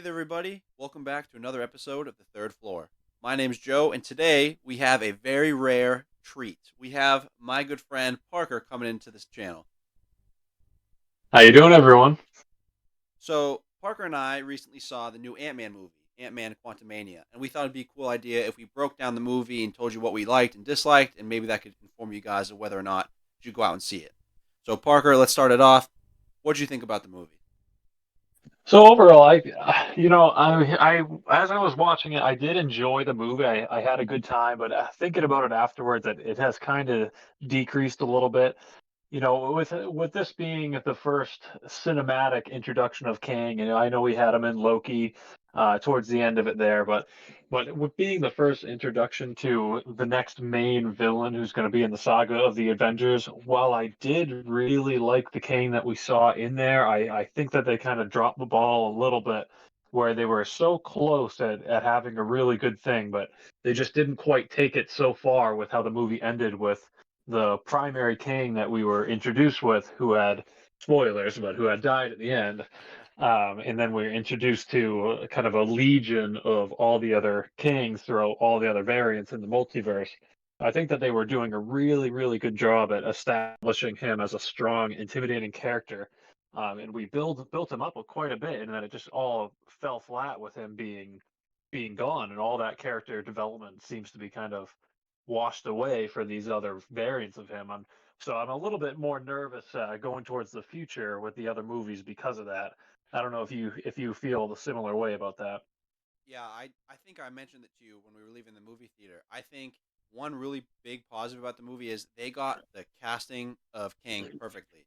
Hey there, everybody. Welcome back to another episode of The Third Floor. My name's Joe, and today we have a very rare treat. We have my good friend Parker coming into this channel. How you doing, everyone? So, Parker and I recently saw the new Ant-Man movie, Ant-Man Quantumania, and we thought it'd be a cool idea if we broke down the movie and told you what we liked and disliked, and maybe that could inform you guys of whether or not you should go out and see it. So, Parker, let's start it off. What did you think about the movie? So overall, as I was watching it, I did enjoy the movie. I had a good time, but thinking about it afterwards, it has kind of decreased a little bit. With this being the first cinematic introduction of Kang, I know we had him in Loki towards the end of it there, but with being the first introduction to the next main villain who's going to be in the saga of the Avengers, while I did really like the Kang that we saw in there, I think that they kind of dropped the ball a little bit where they were so close at having a really good thing, but they just didn't quite take it so far with how the movie ended with the primary king that we were introduced with, who had spoilers, but who had died at the end. And then we are introduced to kind of a legion of all the other kings throughout all the other variants in the multiverse. I think that they were doing a really, really good job at establishing him as a strong, intimidating character. And we built him up quite a bit, and then it just all fell flat with him being gone, and all that character development seems to be kind of washed away for these other variants of him. So I'm a little bit more nervous going towards the future with the other movies because of that. I don't know if you feel the similar way about that. Yeah, I think I mentioned it to you when we were leaving the movie theater. I think one really big positive about the movie is they got the casting of King perfectly.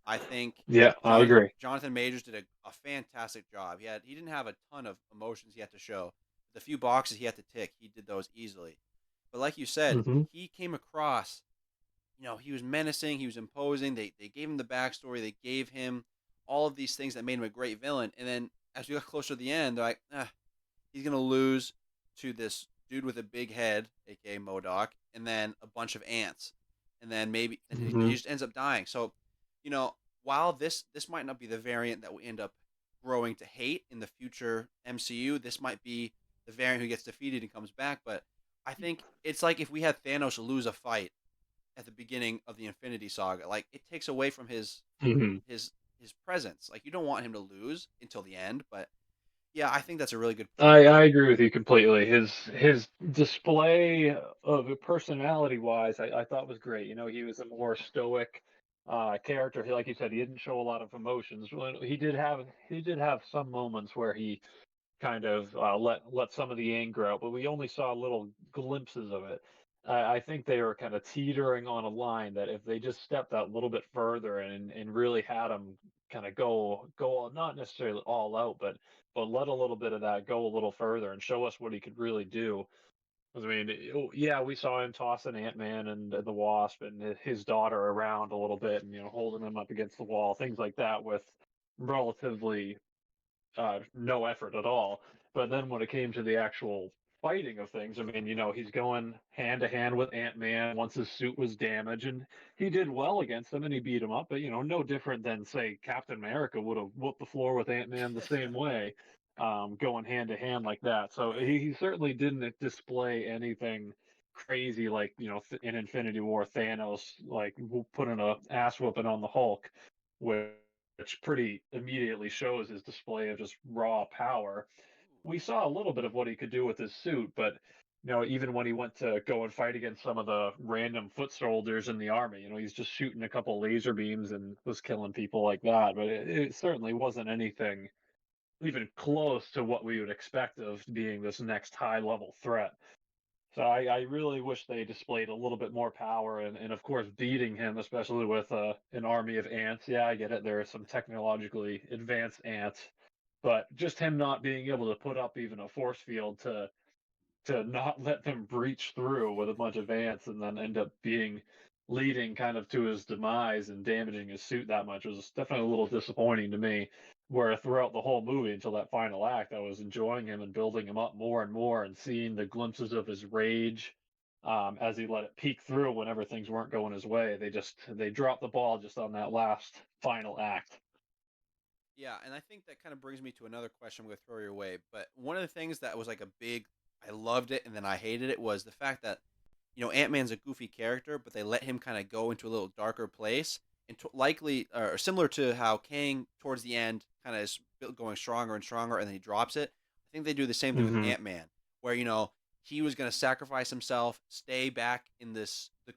I think Yeah, I agree. Jonathan Majors did a fantastic job. He didn't have a ton of emotions he had to show. The few boxes he had to tick, he did those easily. But like you said, Hmm. he came across, he was menacing, he was imposing. They gave him the backstory, they gave him all of these things that made him a great villain. And then as we got closer to the end, they're like, he's gonna lose to this dude with a big head, aka Modoc, and then a bunch of ants, and then maybe and he Hmm. just ends up dying. So, you know, while this might not be the variant that we end up growing to hate in the future MCU, this might be the variant who gets defeated and comes back. But I think it's like if we had Thanos lose a fight at the beginning of the Infinity Saga, like it takes away from Hmm. his his presence. Like you don't want him to lose until the end, but yeah, I think that's a really good point. I agree with you completely. His display of personality wise, I thought was great. He was a more stoic character. Like you said, he didn't show a lot of emotions. Well, he did have some moments where he kind of let some of the anger out, but we only saw little glimpses of it. I think they were kind of teetering on a line that if they just stepped that little bit further and really had him kind of go not necessarily all out, but let a little bit of that go a little further and show us what he could really do. 'Cause, I mean, yeah, we saw him tossing Ant-Man and the Wasp and his daughter around a little bit, and holding them up against the wall, things like that, with relatively no effort at all. But then when it came to the actual fighting of things, I mean, he's going hand to hand with Ant Man once his suit was damaged, and he did well against him and he beat him up. But no different than say Captain America would have whooped the floor with Ant Man the same way, going hand to hand like that. So Right. he certainly didn't display anything crazy like in Infinity War Thanos like putting a ass whooping on the Hulk, which pretty immediately shows his display of just raw power. We saw a little bit of what he could do with his suit, but even when he went to go and fight against some of the random foot soldiers in the army, he's just shooting a couple laser beams and was killing people like that. But it certainly wasn't anything even close to what we would expect of being this next high level threat. So I really wish they displayed a little bit more power and of course beating him, especially with an army of ants. Yeah, I get it. There are some technologically advanced ants, but just him not being able to put up even a force field to not let them breach through with a bunch of ants and then end up being leading kind of to his demise and damaging his suit that much was definitely a little disappointing to me. Where throughout the whole movie until that final act, I was enjoying him and building him up more and more and seeing the glimpses of his rage as he let it peek through whenever things weren't going his way. They dropped the ball just on that last final act. Yeah, and I think that kind of brings me to another question I'm going to throw your way. But one of the things that was like a big, I loved it and then I hated it was the fact that, Ant Man's a goofy character, but they let him kind of go into a little darker place. And likely, or similar to how Kang towards the end kind of is going stronger and stronger and then he drops it. I think they do the same thing with Hmm. Ant Man, where, he was going to sacrifice himself, stay back in the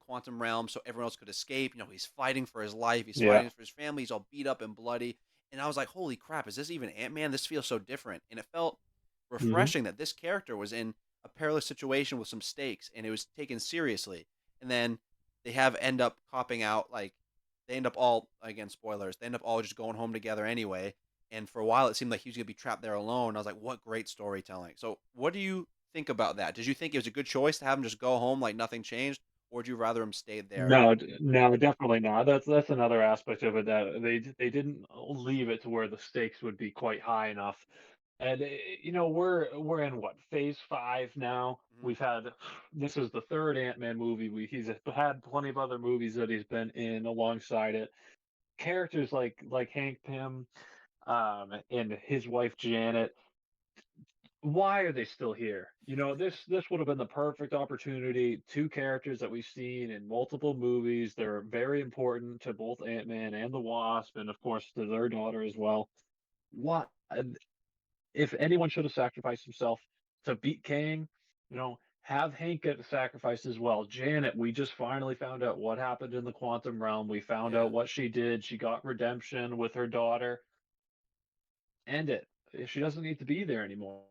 quantum realm so everyone else could escape. He's fighting for his life, he's Yeah. fighting for his family, he's all beat up and bloody, and I was like, holy crap, is this even Ant Man? This feels so different. And it felt Hmm. refreshing that this character was in a perilous situation with some stakes and it was taken seriously. And then they have end up copping out, like, they end up all, again, spoilers, they end up all just going home together anyway. And for a while, it seemed like he was going to be trapped there alone. I was like, what great storytelling. So, what do you think about that? Did you think it was a good choice to have him just go home like nothing changed? Or would you rather him stay there? No, no, definitely not. That's another aspect of it that they didn't leave it to where the stakes would be quite high enough. And we're in what, phase 5 now. Mm-hmm. We've had This is the third Ant-Man movie. He's had plenty of other movies that he's been in alongside it. Characters like Hank Pym, and his wife Janet, why are they still here? This would have been the perfect opportunity. Two characters that we've seen in multiple movies. They're very important to both Ant-Man and the Wasp, and of course to their daughter as well. What if anyone should have sacrificed himself to beat Kang? Have Hank get sacrificed as well. Janet, we just finally found out what happened in the quantum realm. We found Yeah. out what she did. She got redemption with her daughter. End it. She doesn't need to be there anymore.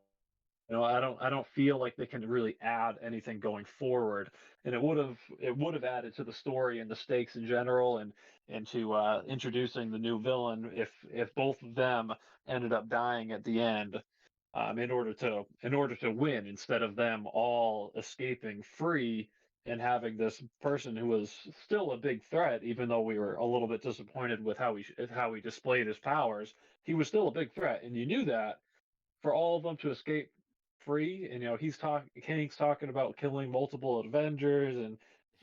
I don't feel like they can really add anything going forward, and it would have added to the story and the stakes in general, and to introducing the new villain if both of them ended up dying at the end, in order to win, instead of them all escaping free and having this person who was still a big threat, even though we were a little bit disappointed with how he displayed his powers. He was still a big threat, and you knew that, for all of them to escape free. And Kang's talking about killing multiple Avengers and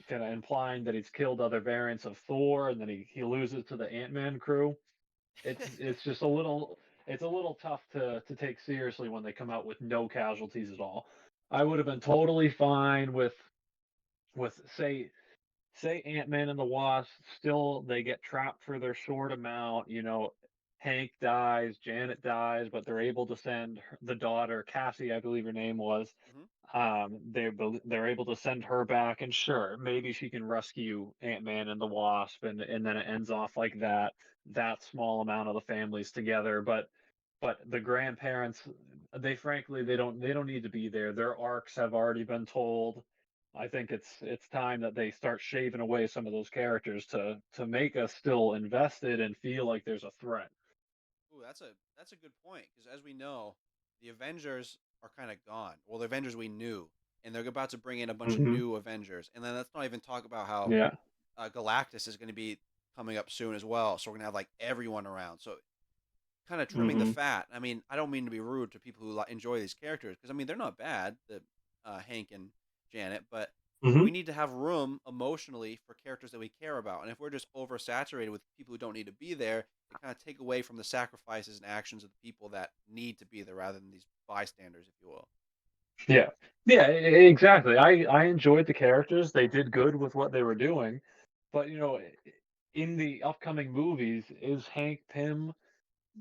kind of implying that he's killed other variants of Thor, and then he loses to the Ant-Man crew. It's just a little tough to take seriously when they come out with no casualties at all. I would have been totally fine with say Ant-Man and the Wasp, still they get trapped for their short amount. Hank dies, Janet dies, but they're able to send the daughter, Cassie, I believe her name was. Mm-hmm. They're able to send her back, and sure, maybe she can rescue Ant-Man and the Wasp, and then it ends off like that. That small amount of the families together, but the grandparents, they don't need to be there. Their arcs have already been told. I think it's time that they start shaving away some of those characters to make us still invested and feel like there's a threat. Ooh, that's a good point because as we know, the Avengers are kind of gone. Well, the Avengers we knew, and they're about to bring in a bunch of Hmm. new Avengers, and then let's not even talk about how Yeah. Galactus is going to be coming up soon as well. So we're gonna have like everyone around. So kind of trimming the Hmm. fat. I mean, I don't mean to be rude to people who enjoy these characters because I mean they're not bad, the Hank and Janet, but Hmm. we need to have room emotionally for characters that we care about. And if we're just oversaturated with people who don't need to be there, they kind of take away from the sacrifices and actions of the people that need to be there rather than these bystanders, if you will. Yeah. Yeah, exactly. I enjoyed the characters. They did good with what they were doing. But in the upcoming movies, is Hank Pym,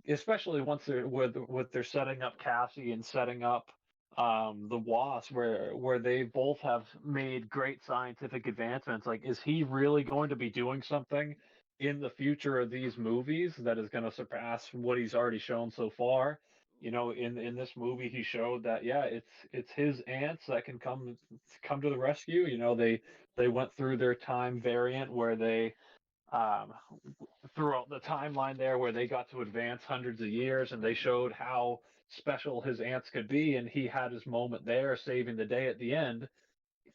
especially once they're setting up Cassie and setting up the Wasp, where they both have made great scientific advancements, like, is he really going to be doing something in the future of these movies that is going to surpass what he's already shown so far? In this movie, he showed that, yeah, it's his ants that can come to the rescue. They went through their time variant where they, um, throughout the timeline there, where they got to advance hundreds of years, and they showed how special his ants could be, and he had his moment there saving the day at the end.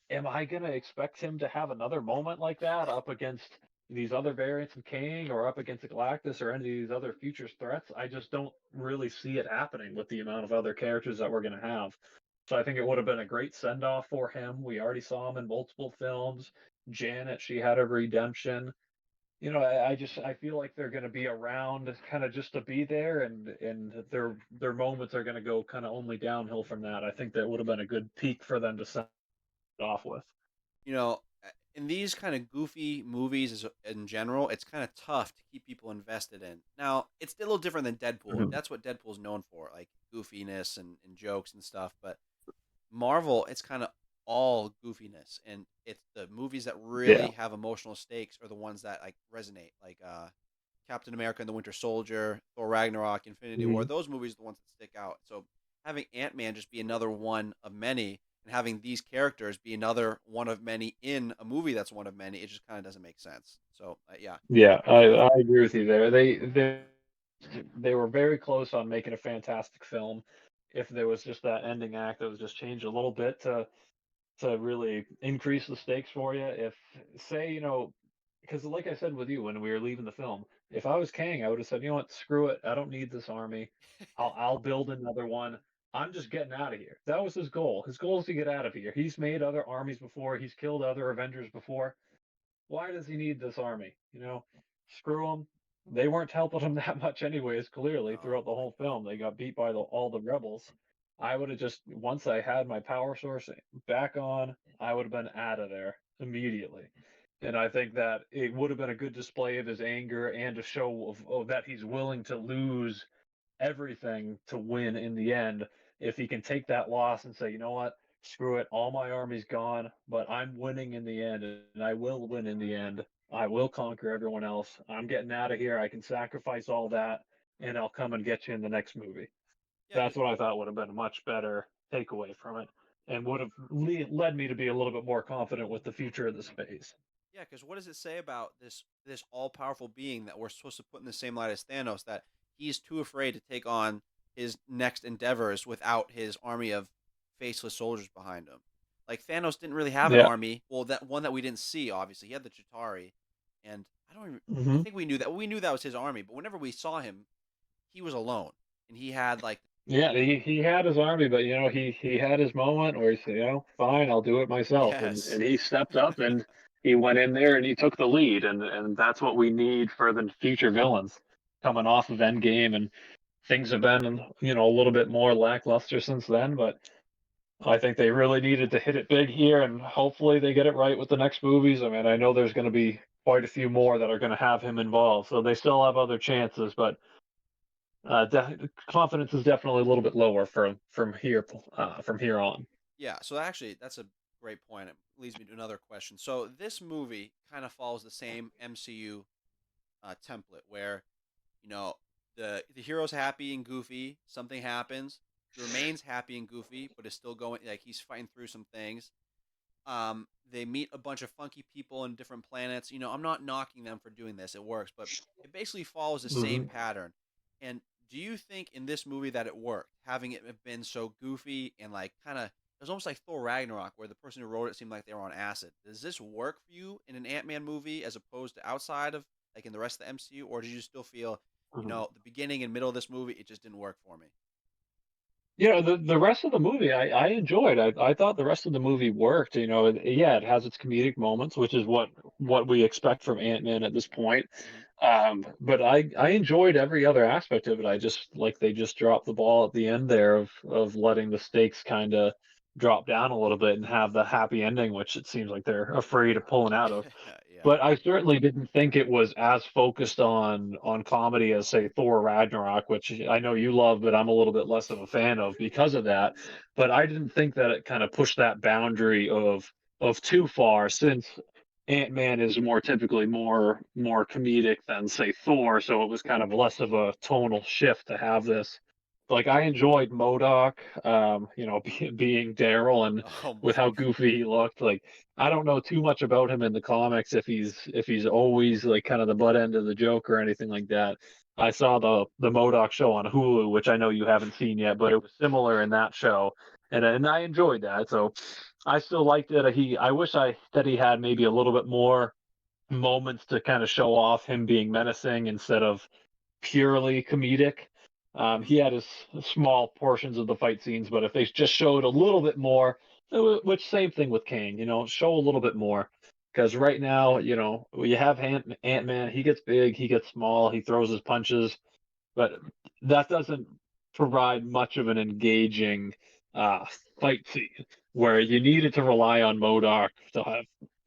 Am I going to expect him to have another moment like that up against these other variants of Kang, or up against Galactus, or any of these other future threats? I just don't really see it happening with the amount of other characters that we're going to have. So I think it would have been a great send off for him. We already saw him in multiple films. Janet, she had a redemption. I feel like they're going to be around kind of just to be there, and their moments are going to go kind of only downhill from that. I think that would have been a good peak for them to start off with. In these kind of goofy movies in general, it's kind of tough to keep people invested in. Now, it's a little different than Deadpool. Mhm. That's what Deadpool's known for, like goofiness and jokes and stuff. But Marvel, it's kind of all goofiness, and it's the movies that Yeah. really have emotional stakes are the ones that like resonate, like Captain America and the Winter Soldier, Thor Ragnarok, Infinity War. Mhm. Those movies are the ones that stick out. So having Ant Man just be another one of many, and having these characters be another one of many in a movie that's one of many, it just kind of doesn't make sense. So yeah, Yeah, I agree with I you. agree with you there. They were very close on making a fantastic film. If there was just that ending act that was just changed a little bit to really increase the stakes for you. If say, because like I said with you when we were leaving the film, if I was Kang, I would have said, you know what, screw it. I don't need this army. I'll build another one. I'm just getting out of here. That was his goal. His goal is to get out of here. He's made other armies before. He's killed other Avengers before. Why does he need this army? Screw them. They weren't helping him that much, anyways. Clearly, Oh throughout the my whole god. film, they got beat by all the rebels. I would have just once I had my power source back on, I would have been out of there immediately. And I think that it would have been a good display of his anger and a show of that he's willing to lose everything to win in the end if he can take that loss and say, you know what, screw it, all my army's gone, but I'm winning in the end, and I will win in the end. I will conquer everyone else. I'm getting out of here. I can sacrifice all that, and I'll come and get you in the next movie. Yeah, That's what I thought would have been a much better takeaway from it, and would have led me to be a little bit more confident with the future of the space. yeah, because what does it say about this all powerful being that we're supposed to put in the same light as Thanos, that he's too afraid to take on his next endeavors without his army of faceless soldiers behind him? Like Thanos didn't really have an Yeah. army. Well, that one that we didn't see, obviously, he had the Chitauri, and I don't even. I Hmm. think we knew that. We knew that was his army, but whenever we saw him, he was alone, and he had like Yeah, he had his army, but he had his moment where he said, fine, I'll do it myself, and yes, he stepped up and he went in there and he took the lead, and that's what we need for the future villains coming off of Endgame, and things have been a little bit more lackluster since then, but I think they really needed to hit it big here, and hopefully they get it right with the next movies. I mean, I know there's going to be quite a few more that are going to have him involved, so they still have other chances, but confidence is definitely a little bit lower from here on. yeah. So actually, that's a great point. It leads me to another question. So this movie kind of follows the same MCU template where you know the hero's happy and goofy, something happens, he remains happy and goofy, but is still going like he's fighting through some things. They meet a bunch of funky people in different planets. I'm not knocking them for doing this; it works, but it basically follows the same Hmm. pattern. And do you think in this movie that it worked, having it been so goofy and like kind of it was almost like Thor Ragnarok, where the person who wrote it seemed like they were on acid. Does this work for you in an Ant Man movie as opposed to outside of like in the rest of the MCU, or did you still feel, Hmm. the beginning and middle of this movie it just didn't work for me? The rest of the movie I enjoyed. I thought the rest of the movie worked. Yeah, it has its comedic moments, which is what we expect from Ant-Man at this point. Mm-hmm. But I enjoyed every other aspect of it. I just like they just dropped the ball at the end there of letting the stakes kind of drop down a little bit and have the happy ending, which it seems like they're afraid of pulling out of. Yeah. But I certainly didn't think it was as focused on comedy as, say, Thor Ragnarok, which I know you love, but I'm a little bit less of a fan of because of that. But I didn't think that it kind of pushed that boundary of too far, since Ant-Man is more typically more comedic than, say, Thor, so it was kind of less of a tonal shift to have this. Like I enjoyed Modoc, being Daryl, and Oh with my how god. goofy he looked. Like I don't know too much about him in the comics, if he's always like kind of the butt end of the joke or anything like that. I saw the Modoc show on Hulu, which I know you haven't seen yet, but it was similar in that show, and I enjoyed that. So I still liked it. I wish I that he had maybe a little bit more moments to kind of show off him being menacing instead of purely comedic. Mm-hmm. He had his small portions of the fight scenes, but if they just showed a little bit more, which same thing with Kane, show a little bit more, Because right now, you have Ant-Man, he gets big, he gets small, he throws his punches, but that doesn't provide much of an engaging uh, fight scene where you needed to rely on Modok to have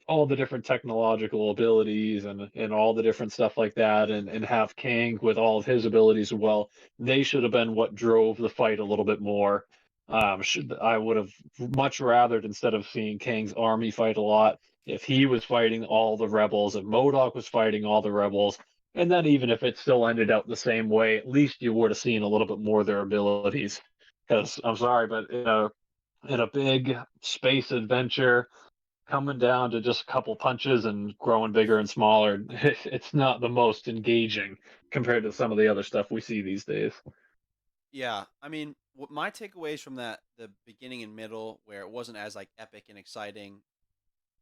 all the different technological abilities and all the different stuff like that, and have Kang with all of his abilities as well. They should have been what drove the fight a little bit more. I would have much rathered, instead of seeing Kang's army fight a lot, if he was fighting all the rebels, if Modok was fighting all the rebels, and then even if it still ended out the same way, at least you would have seen a little bit more of their abilities. Because I'm sorry, but in a big space adventure, coming down to just a couple punches and growing bigger and smaller, it's not the most engaging compared to some of the other stuff we see these days. Yeah, I mean, what my takeaways from the beginning and middle, where it wasn't as like epic and exciting.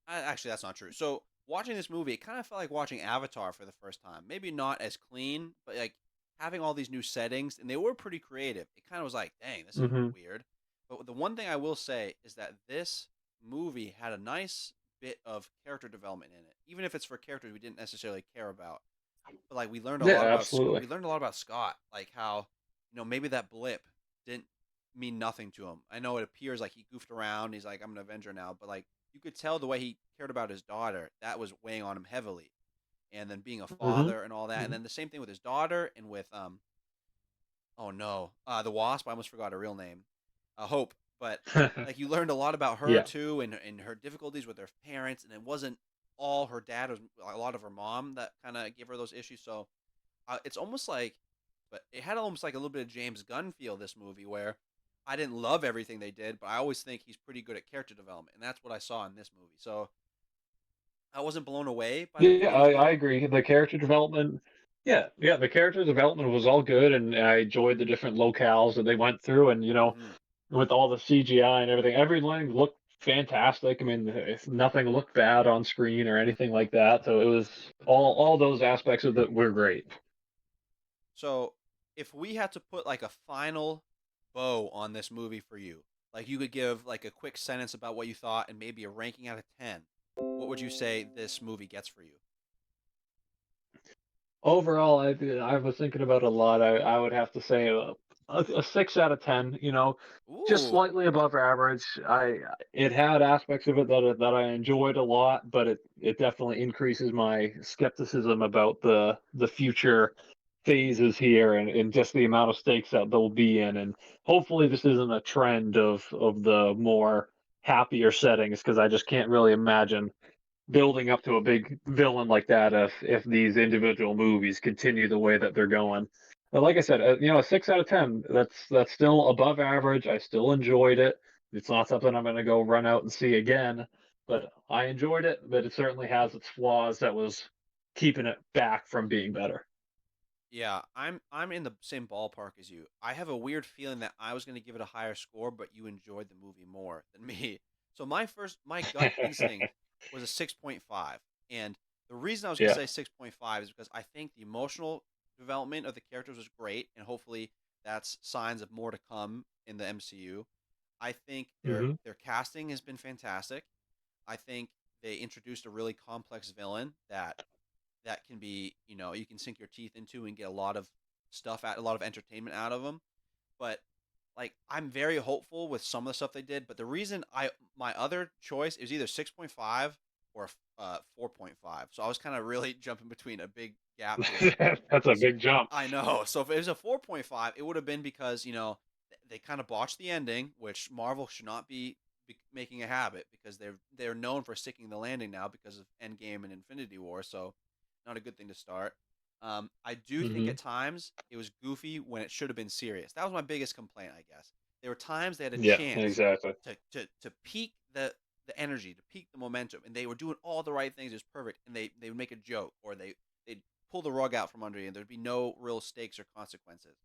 Actually, that's not true. So watching this movie, it kind of felt like watching Avatar for the first time. Maybe not as clean, but like having all these new settings, and they were pretty creative. It kind of was like, dang, this is Hmm. weird. But the one thing I will say is that this movie had a nice bit of character development in it, even if it's for characters we didn't necessarily care about. But like Yeah, absolutely. we learned a lot about Scott, like how maybe that blip didn't mean nothing to him. I know it appears like he goofed around. He's like, I'm an Avenger now, but like you could tell the way he cared about his daughter, that was weighing on him heavily. And then being a Hmm. father and all that, and then the same thing with his daughter and with oh no, the Wasp. I almost forgot her real name, Hope. But like you learned a lot about her Yeah. too, and her difficulties with her parents, and it wasn't all her dad. It was a lot of her mom that kind of gave her those issues. So it's almost like, but it had almost like a little bit of James Gunn feel, this movie, where I didn't love everything they did, but I always think he's pretty good at character development, and that's what I saw in this movie. So I wasn't blown away by the Yeah, beginning and I middle. agree. The character development, yeah, yeah, the character development was all good, and I enjoyed the different locales that they went through, and Hmm. with all the CGI and everything, everything looked fantastic. I mean, nothing looked bad on screen or anything like that. So it was all those aspects of it were great. So if we had to put like a final bow on this movie for you, like you could give like a quick sentence about what you thought and maybe a ranking out of 10, what would you say this movie gets for you? Overall, I was thinking about it a lot. I would have to say a 6 out of 10. Just Ooh. slightly above average. It had aspects of it that I enjoyed a lot, but it definitely increases my skepticism about the future phases here, and just the amount of stakes that they'll be in. And hopefully, this isn't a trend of the more happier settings, because I just can't really imagine building up to a big villain like that if these individual movies continue the way that they're going. But like I said, a 6 out of 10. That's still above average. I still enjoyed it. It's not something I'm going to go run out and see again, but I enjoyed it. But it certainly has its flaws that was keeping it back from being better. Yeah, I'm in the same ballpark as you. I have a weird feeling that I was going to give it a higher score, but you enjoyed the movie more than me. So my gut instinct was a 6.5. And the reason I was going to Yeah. say 6.5 is because I think the emotional development of the characters was great, and hopefully that's signs of more to come in the MCU. I think Hmm. their casting has been fantastic. I think they introduced a really complex villain that can be, you can sink your teeth into and get a lot of a lot of entertainment out of them. But like, I'm very hopeful with some of the stuff they did. But the reason my other choice is either 6.5 or 4.5. So I was kind of really jumping between a big gap here. That's a big jump. I know. So if it was a 4.5, it would have been because, they kind of botched the ending, which Marvel should not be making a habit, because they're known for sticking the landing now because of Endgame and Infinity War. So not a good thing to start. I do think Hmm. at times it was goofy when it should have been serious. That was my biggest complaint, I guess. There were times they had a Yeah, chance exactly. to peak the energy, to peak the momentum, and they were doing all the right things. It was perfect, and they would make a joke, or they'd pull the rug out from under you, and there'd be no real stakes or consequences.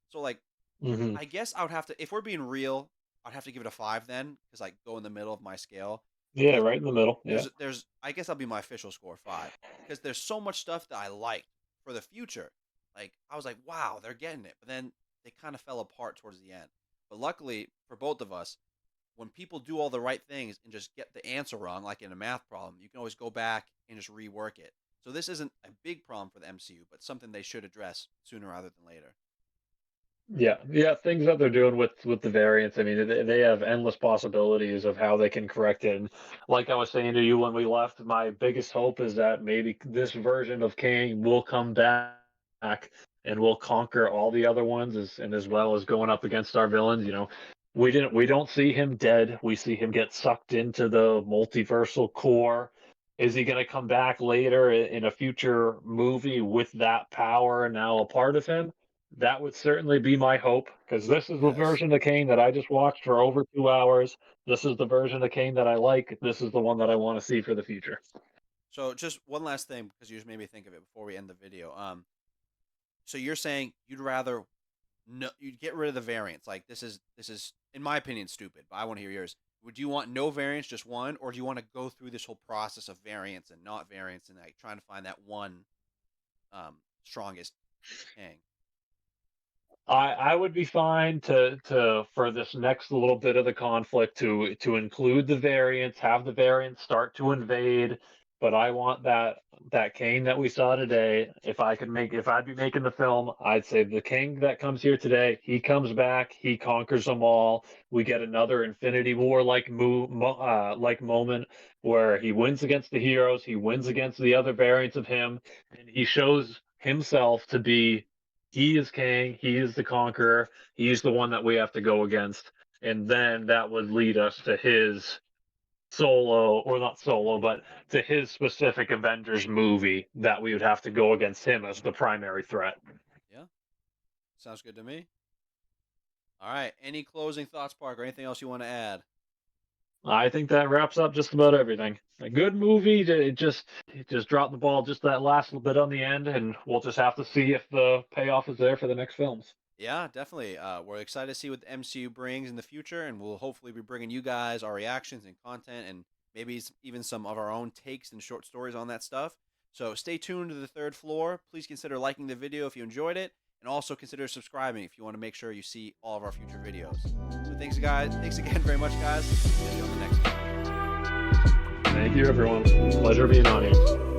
So like, Hmm. I guess I would have to, if we're being real, I'd have to give it a 5 then, because like go in the middle of my scale, Yeah, because right in the middle. Yeah. there's I guess that'll be my official score, 5, because there's so much stuff that I liked for the future. Like I was like, wow, they're getting it, but then they kind of fell apart towards the end. But luckily for both of us, when people do all the right things and just get the answer wrong, like in a math problem, you can always go back and just rework it. So this isn't a big problem for the MCU, but something they should address sooner rather than later. Yeah, yeah, things that they're doing with the variants. I mean, they have endless possibilities of how they can correct it. And like I was saying to you when we left, my biggest hope is that maybe this version of Kang will come back and will conquer all the other ones, as well as going up against our villains. We don't see him dead. We see him get sucked into the multiversal core. Is he going to come back later in a future movie with that power now a part of him? That would certainly be my hope, because this is the Yes. version of Kane that I just watched for over 2 hours. This is the version of Kane that I like. This is the one that I want to see for the future. So just one last thing, because you just made me think of it before we end the video. So you're saying you'd rather no, you'd get rid of the variants. Like this is in my opinion stupid, but I want to hear yours. Would you want no variants, just one, or do you want to go through this whole process of variants and not variants and like trying to find that one strongest Kang? I would be fine to for this next little bit of the conflict to include the variants, have the variants start to invade, but I want that Kane that we saw today. If I'd be making the film, I'd say the King that comes here today, he comes back, he conquers them all. We get another Infinity War like moment where he wins against the heroes, he wins against the other variants of him, and he shows himself to be he is king. He is the conqueror. He's the one that we have to go against. And then that would lead us to his solo, or not solo, but to his specific Avengers movie that we would have to go against him as the primary threat. Yeah, sounds good to me. All right. Any closing thoughts, Park, or anything else you want to add? I think that wraps up just about everything. A good movie. It just dropped the ball just that last little bit on the end, and we'll just have to see if the payoff is there for the next films. Yeah, definitely. We're excited to see what the MCU brings in the future, and we'll hopefully be bringing you guys our reactions and content, and maybe even some of our own takes and short stories on that stuff. So stay tuned to the third floor. Please consider liking the video if you enjoyed it, and also consider subscribing if you want to make sure you see all of our future videos. So thanks, guys. Thanks again very much, guys. See you on the next one. Thank you, everyone. Pleasure being on here.